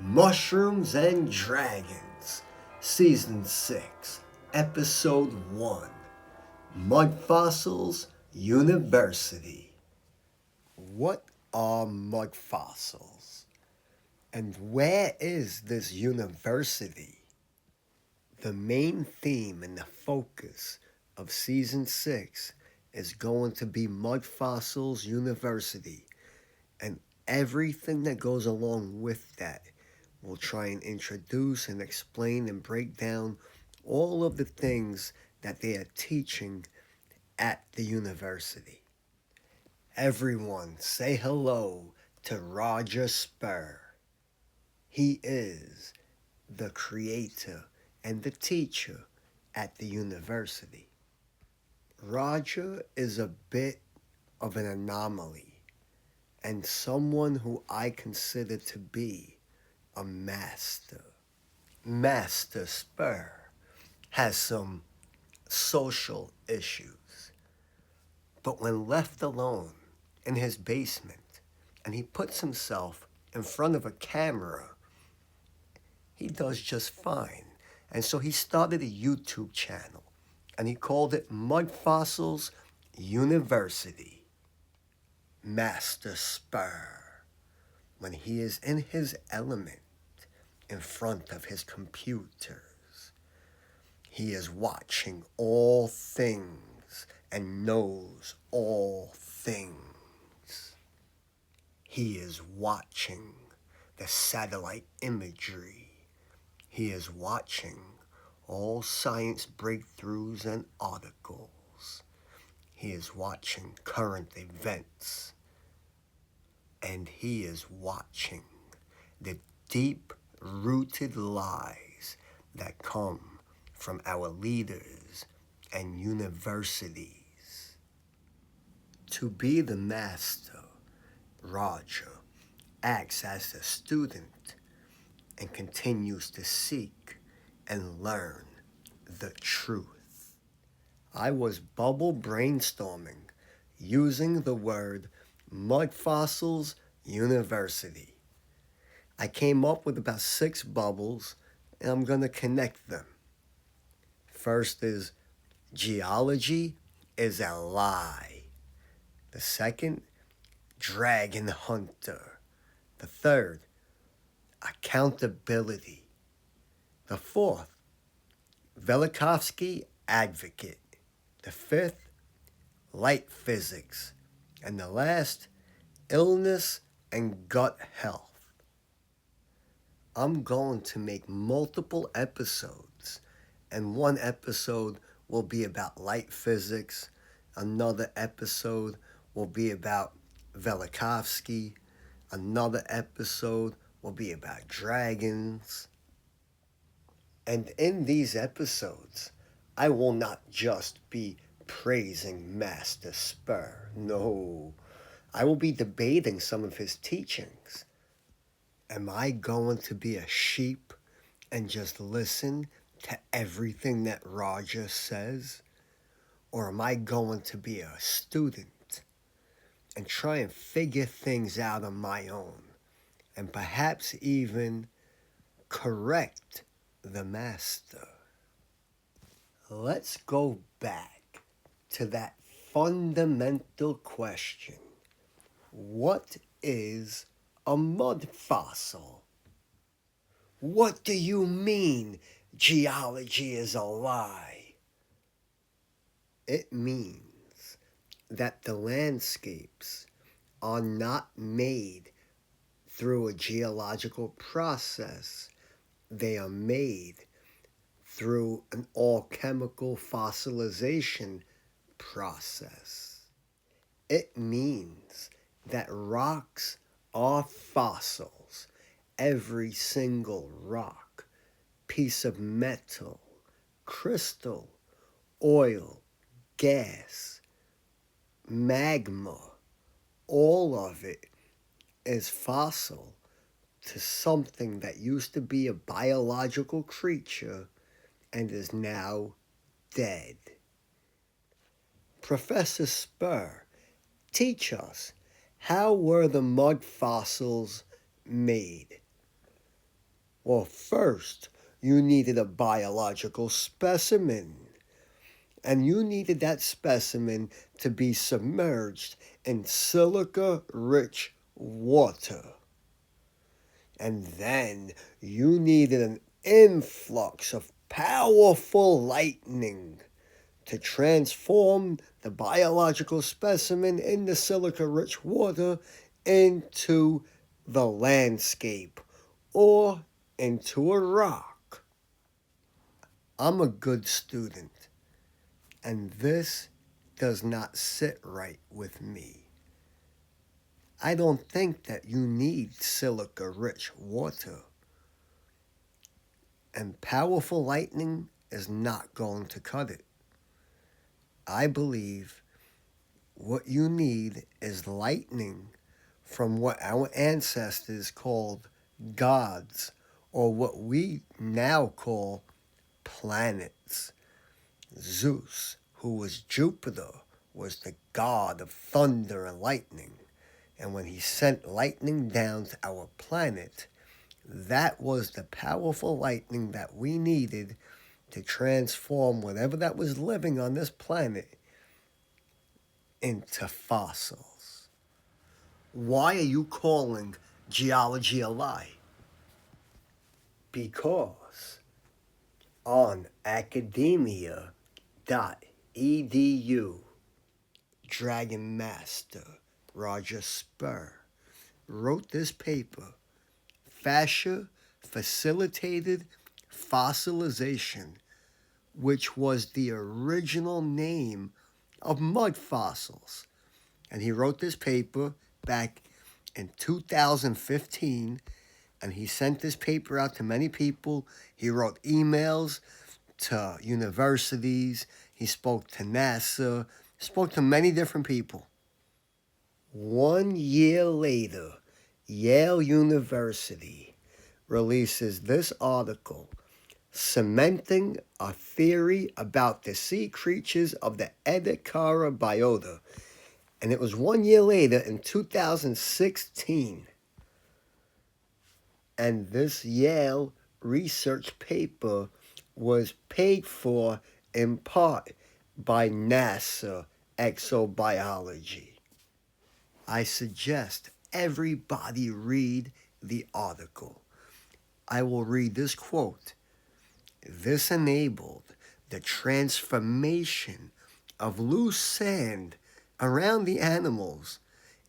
Mushrooms and Dragons, Season 6, Episode 1, MUDFOSSILS University. What are MUDFOSSILs? And where is this university? The main theme and the focus of Season 6 is going to be MUDFOSSILS University, and everything that goes along with that. We'll try and introduce and explain and break down all of the things that they are teaching at the university. Everyone say hello to Roger Spur. He is the creator and the teacher at the university. Roger is a bit of an anomaly and someone who I consider to be a master. Master Spur has some social issues, but when left alone in his basement and he puts himself in front of a camera, he does just fine. And so he started a YouTube channel and he called it MUDFOSSILS University. Master Spur, when he is in his element in front of his computers, he is watching all things and knows all things. He is watching the satellite imagery. He is watching all science breakthroughs and articles. He is watching current events. And he is watching the deep-rooted lies that come from our leaders and universities. To be the master, Roger acts as the student and continues to seek and learn the truth. I was bubble brainstorming using the word MUDFOSSILS University. I came up with about 6 bubbles, and I'm going to connect them. First is geology is a lie. The second, dragon hunter. The third, accountability. The fourth, Velikovsky advocate. The fifth, light physics. And the last, illness and gut health. I'm going to make multiple episodes, and one episode will be about light physics, another episode will be about Velikovsky, another episode will be about dragons. And in these episodes, I will not just be praising Master Spur. No, I will be debating some of his teachings. Am I going to be a sheep and just listen to everything that Roger says? Or am I going to be a student and try and figure things out on my own and perhaps even correct the master? Let's go back to that fundamental question. What is a mud fossil? What do you mean geology is a lie? It means that the landscapes are not made through a geological process. They are made through an all-chemical fossilization process. It means that rocks are fossils. Every single rock, piece of metal, crystal, oil, gas, magma, all of it is fossil to something that used to be a biological creature and is now dead. Professor Spur, teach us, how were the mud fossils made? Well, first, you needed a biological specimen. And you needed that specimen to be submerged in silica-rich water. And then you needed an influx of powerful lightning to transform the biological specimen in the silica-rich water into the landscape or into a rock. I'm a good student, and this does not sit right with me. I don't think that you need silica-rich water. And powerful lightning is not going to cut it. I believe what you need is lightning from what our ancestors called gods, or what we now call planets. Zeus, who was Jupiter, was the god of thunder and lightning. And when he sent lightning down to our planet, that was the powerful lightning that we needed to transform whatever that was living on this planet into fossils. Why are you calling geology a lie? Because on academia.edu, Dragon Master Roger Spur wrote this paper, Fascia Facilitated Fossilization, which was the original name of mud fossils. And he wrote this paper back in 2015, and he sent this paper out to many people. He wrote emails to universities. He spoke to NASA, spoke to many different people. 1 year later, Yale University releases this article, Cementing a Theory About the Sea Creatures of the Edinburgh Biota. And it was 1 year later in 2016. And this Yale research paper was paid for in part by NASA Exobiology. I suggest everybody read the article. I will read this quote. This enabled the transformation of loose sand around the animals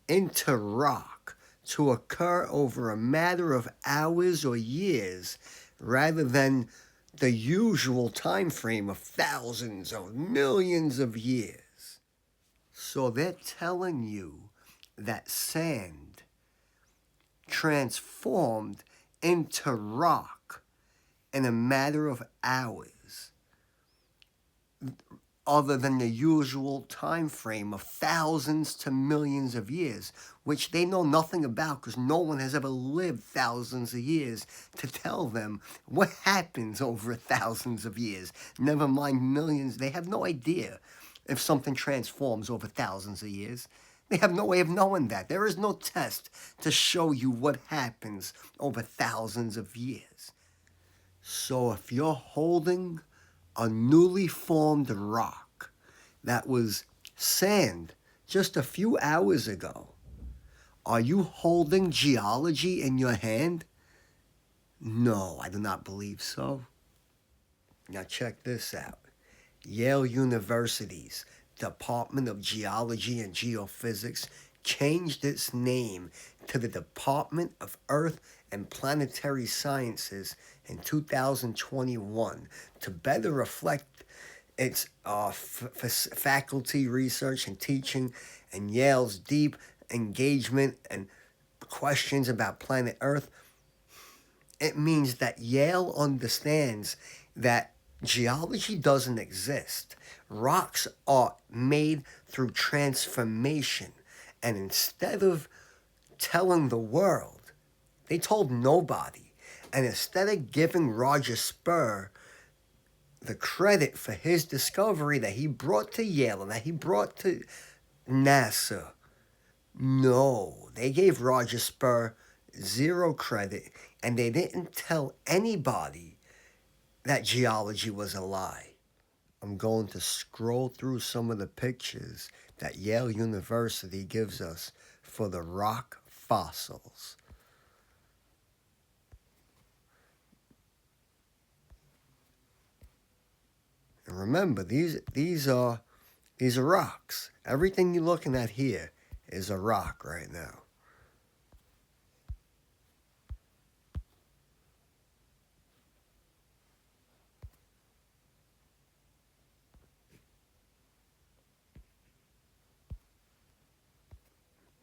into rock to occur over a matter of hours or years rather than the usual time frame of thousands or millions of years. So they're telling you that sand transformed into rock in a matter of hours, other than the usual time frame of thousands to millions of years, which they know nothing about because no one has ever lived thousands of years to tell them what happens over thousands of years. Never mind millions. They have no idea if something transforms over thousands of years. They have no way of knowing that. There is no test to show you what happens over thousands of years. So if you're holding a newly formed rock that was sand just a few hours ago, are you holding geology in your hand? No, I do not believe so. Now check this out. Yale University's Department of Geology and Geophysics changed its name to the Department of Earth and Planetary Sciences in 2021 to better reflect its faculty research and teaching and Yale's deep engagement and questions about planet Earth. It means that Yale understands that geology doesn't exist. Rocks are made through transformation. And instead of telling the world, they told nobody. And instead of giving Roger Spur the credit for his discovery that he brought to Yale and that he brought to NASA, no, they gave Roger Spur zero credit, and they didn't tell anybody that geology was a lie. I'm going to scroll through some of the pictures that Yale University gives us for the rock fossils. And remember, these are rocks. Everything you're looking at here is a rock right now.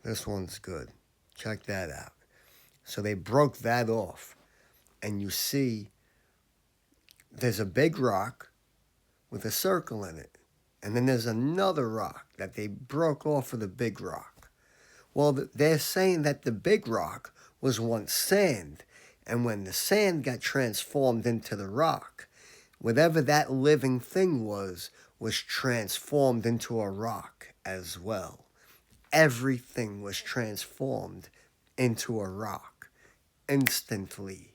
This one's good. Check that out. So they broke that off. And you see there's a big rock with a circle in it. And then there's another rock that they broke off of the big rock. Well, they're saying that the big rock was once sand. And when the sand got transformed into the rock, whatever that living thing was transformed into a rock as well. Everything was transformed into a rock instantly,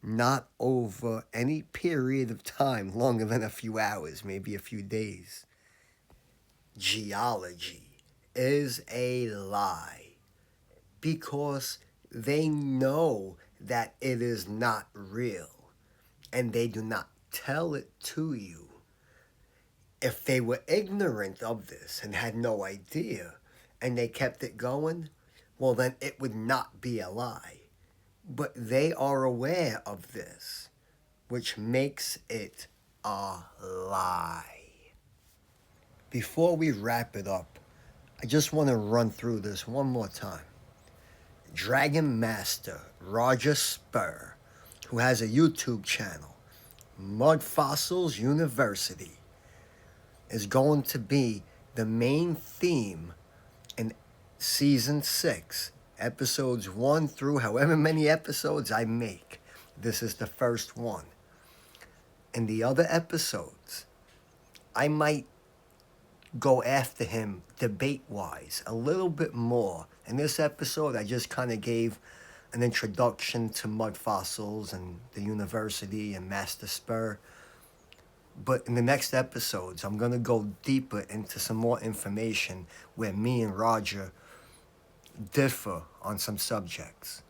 not over any period of time longer than a few hours, maybe a few days. Geology is a lie because they know that it is not real, and they do not tell it to you. If they were ignorant of this and had no idea, and they kept it going, well, then it would not be a lie. But they are aware of this, which makes it a lie. Before we wrap it up, I just want to run through this one more time. Dragon Master Roger Spur, who has a YouTube channel, MUDFOSSILS University, is going to be the main theme in Season 6, Episodes 1 through however many episodes I make. This is the first one. In the other episodes, I might go after him debate-wise a little bit more. In this episode, I just kind of gave an introduction to MUDFOSSILS and the university and Master Spur. But in the next episodes, I'm going to go deeper into some more information where me and Roger differ on some subjects.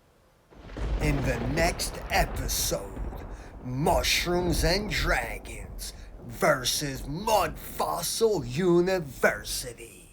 In the next episode, Mushrooms and Dragons versus MUDFOSSIL University.